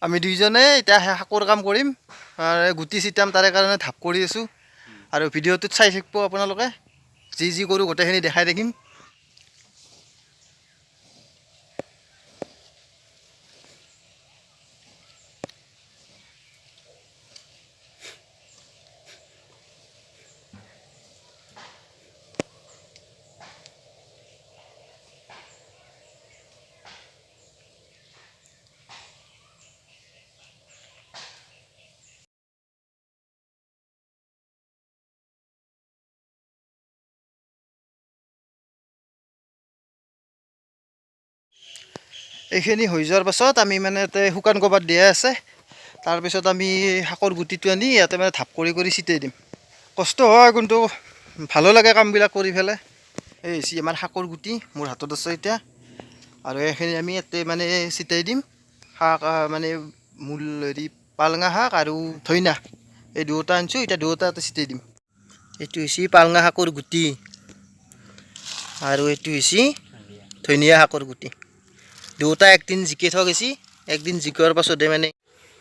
আমি দুইজনে এতিয়া শাকৰ কাম কৰিম গুটি ছিটাম তাৰে কাৰণে ধাপ কৰি আছোঁ আৰু ভিডিঅ'টোত চাই থাকিব আপোনালোকে যি কৰোঁ গোটেইখিনি দেখাই থাকিম এইখিনি হৈ যোৱাৰ পাছত আমি মানে ইয়াতে শুকান ক'ৰবাত দিয়া আছে তাৰপিছত আমি শাকৰ গুটিটো আনি ইয়াতে মানে ধাপ কৰি ছিটাই দিম কষ্ট হয় কিন্তু ভালো লাগে কামবিলাক কৰি পেলাই এই হৈছে আমাৰ শাকৰ গুটি মোৰ হাতত আছে এতিয়া আৰু এইখিনি আমি ইয়াতে মানে ছিটাই দিম শাক মানে মূল হেৰি পালঙা শাক আৰু ধইনা এই দুয়োটা আনিছোঁ এতিয়া দুয়োটা ইয়াতে ছিটাই দিম এইটো হৈছে পালঙা শাকৰ গুটি আৰু এইটো হৈছে ধনিয়া শাকৰ গুটি দুটা একদিন জিকাই থোৱা গৈছে একদিন জিকোৱাৰ পাছতে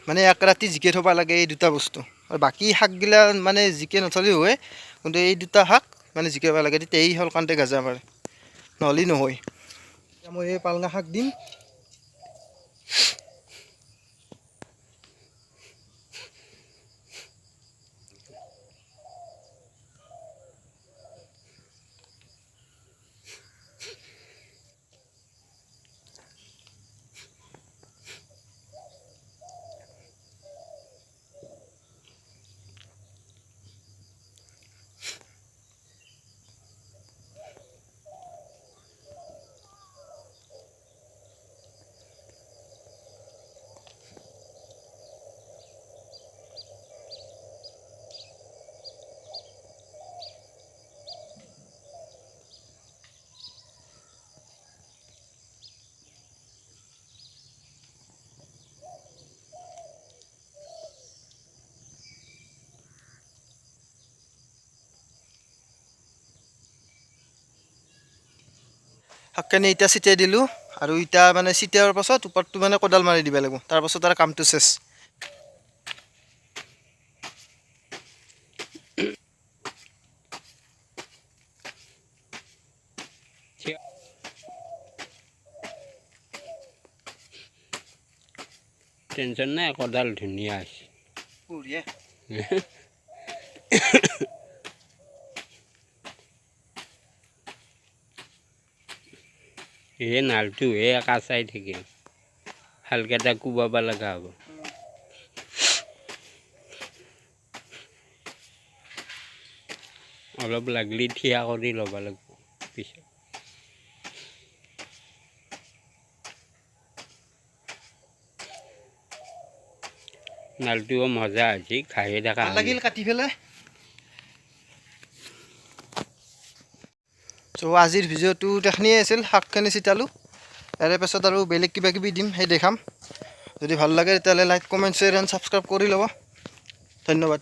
মানে এক ৰাতি জিকাই থ'ব লাগে এই দুটা বস্তু আৰু বাকী শাকগিলা মানে জিকাই নথলেও হয় কিন্তু এই দুটা শাক মানে জিকাব লাগে তেতিয়া এই হ'ল কান্তে গাজা মাৰে নহ'লে নহয় মই এই পালঙা শাক দিম শাকখিনি এতিয়া ছিটাই দিলোঁ আৰু এতিয়া মানে ছিটিয়াৰ পাছত ওপৰটো মানে কোদাল মাৰি দিব লাগিব তাৰপাছত আৰু কামটো চেছ টেনশ্যন নাই কোদাল ধুনীয়া আছে বঢ়িয়া এই নালটো একা চাই থাকিল হালকেইটা কোবাব লগা হ'ব অলপ লাগলি থিয়া কৰি ল'ব লাগিব পিছত নালটোও মজা আছে খাই থকা লাগিল কাটি পেলাই চ' আজিৰ ভিডিঅ'টো এইখিনিয়ে আছিল শাকখিনি ছিটালোঁ ইয়াৰে পাছত আৰু বেলেগ কিবা কিবি দিম সেই দেখাম যদি ভাল লাগে তেতিয়াহ'লে like comment share and subscribe কৰি ল'ব ধন্যবাদ